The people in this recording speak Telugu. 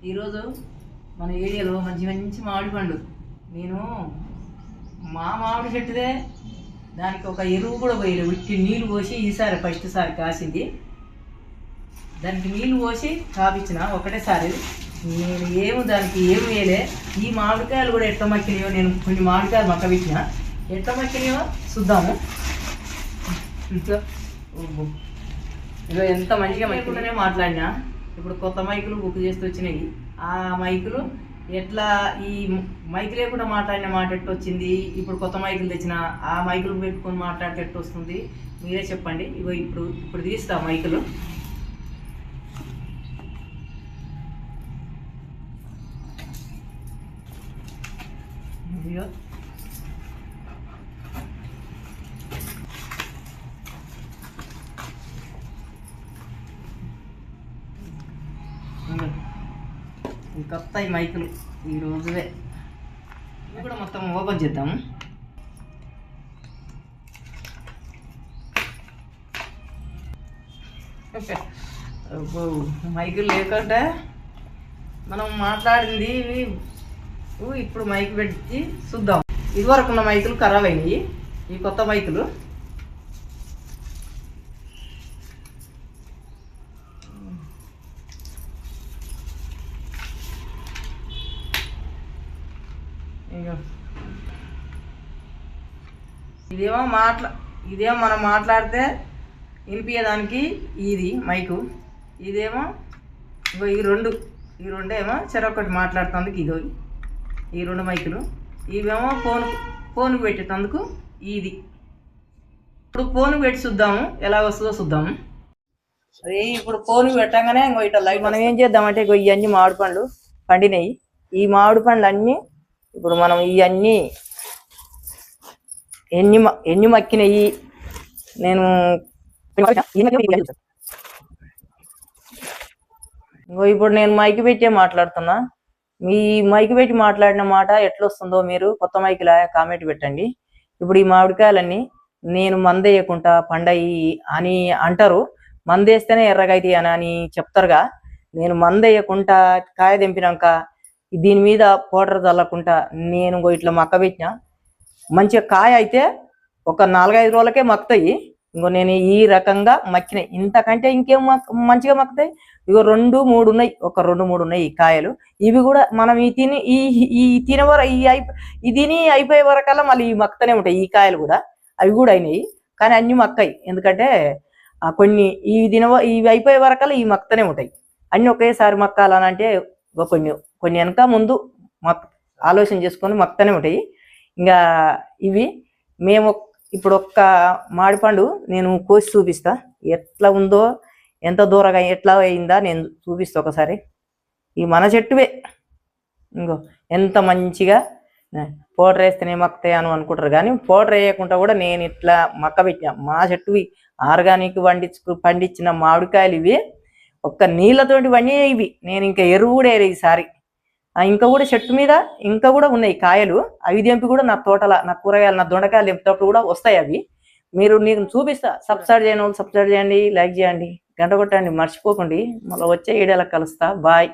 ఈరోజు మన ఏరియాలో మంచి మంచి మామిడి పండు నేను మా మామిడి చెట్టుదే దానికి ఒక ఎరువు కూడా పోయలేదు. ఉట్టి నీళ్ళు పోసి ఈసారి ఫస్ట్ సారి కాసింది. దానికి నీళ్ళు పోసి కాపించిన ఒకటేసారి. నేను దానికి ఏమి వేయలే. ఈ మామిడికాయలు కూడా ఎట్ట మక్కినాయో నేను కొన్ని మామిడికాయలు మక్క పెట్టిన ఎట్ట మక్కినాయో చూద్దాము. ఇక ఎంత మంచిగా మైకులనే మాట్లాడినా. ఇప్పుడు కొత్త మైకులు బుక్ చేస్తూ వచ్చినాయి. ఆ మైకులు ఎట్లా ఈ మైకు లేకుండా మాట్లాడిన మాట ఎట్టు వచ్చింది, ఇప్పుడు కొత్త మైకులు తెచ్చిన ఆ మైకులు పెట్టుకొని మాట్లాడితే ఎట్టు వస్తుంది మీరే చెప్పండి. ఇగో ఇప్పుడు తీస్తా మైకులు. ఇదిగో కొత్త ఈ మైకులు ఈ రోజువే ఇవి కూడా మొత్తం ఓపెన్ చేద్దాము. మైకులు లేకుండా మనం మాట్లాడింది ఇప్పుడు మైక్ పెట్టి చూద్దాం. ఇదివరకు ఉన్న మైకులు ఖరాబ్ అయినాయి. ఈ కొత్త మైకులు ఇదేమో మనం మాట్లాడితే వినిపించడానికి ఇది మైకు. ఇదేమో ఈ రెండేమో చెరొకటి మాట్లాడుతందుకు ఇదో ఈ రెండు మైకులు. ఇవేమో ఫోన్కి పెట్టేటందుకు ఇది. ఇప్పుడు ఫోన్కి పెట్టి చూద్దాము ఎలా వస్తుందో చూద్దాము. అదే ఇప్పుడు ఫోన్కి పెట్టంగానే ఇట్లా లైట్ మనం ఏం చేద్దామంటే ఇవన్నీ మామిడి పండ్లు పండినాయి. ఈ మామిడి పండ్లు అన్నీ ఇప్పుడు మనం ఇవన్నీ ఎన్ని మక్కినాయి నేను ఇప్పుడు నేను మైకి పెట్టే మాట్లాడుతున్నా. మీ మైకి పెట్టి మాట్లాడిన మాట ఎట్లా వస్తుందో మీరు కొత్త మైకిలా కామెంట్ పెట్టండి. ఇప్పుడు ఈ మామిడికాయలన్నీ నేను మందేయకుండా పండయి అని అంటారు. మందేస్తేనే ఎర్రగైతే అని చెప్తారుగా. నేను మందేయకుండా కాయ తెంపినాక దీని మీద పౌడర్ చల్లకుండా నేను ఇట్లా మక్క పెట్టిన మంచిగా కాయ అయితే ఒక 4-5 రోజులకే మక్కుతాయి. నేను ఈ రకంగా మక్కినాయి. ఇంతకంటే ఇంకేం మంచిగా మక్కుతాయి. ఇగో 2-3 ఉన్నాయి. ఒక 2-3 ఉన్నాయి ఈ కాయలు. ఇవి కూడా మనం ఈ తినే తిని అయిపోయే వరకల్లా మళ్ళీ ఈ మక్కుతూనే ఉంటాయి. ఈ కాయలు కూడా అవి కూడా అయినాయి. కానీ అన్ని మక్కాయి. ఎందుకంటే కొన్ని ఇవి అయిపోయే వరకల్లా ఈ మక్కుతూనే ఉంటాయి. అన్ని ఒకేసారి మక్కాలని అంటే కొన్ని వెనక ముందు ఆలోచన చేసుకొని మక్కుతూనే ఉంటాయి. ఇంకా ఇవి మేము ఇప్పుడు ఒక్క మామిడిపండు నేను కోసి చూపిస్తా. ఎట్లా ఉందో ఎంత దూరంగా ఎట్లా అయిందా నేను చూపిస్తా ఒకసారి. ఈ మన చెట్టువే ఇంకో ఎంత మంచిగా పౌడర్ వేస్తేనే మక్కుతాయని అనుకుంటారు. కానీ పౌడర్ వేయకుండా కూడా నేను ఇట్లా మక్క పెట్టినా. మా చెట్టువి ఆర్గానిక్ పండించిన మామిడికాయలు ఇవి. ఒక్క నీళ్ళతోటి వన్నీ ఇవి. నేను ఇంకా ఎరువు కూడా వేరే ఈసారి. ఇంకా కూడా చెట్టు మీద ఇంకా కూడా ఉన్నాయి కాయలు. అవి తెంపి కూడా నా తోటల నా కూరగాయలు నా దొండకాయలు తెంపేటప్పుడు కూడా వస్తాయి అవి. నీకు చూపిస్తా. సబ్స్క్రైబ్ చేయని వాళ్ళు సబ్స్క్రైబ్ చేయండి, లైక్ చేయండి, గంట కొట్టండి, మర్చిపోకండి. మళ్ళీ వచ్చే వీడియోలకు కలుస్తా. బాయ్.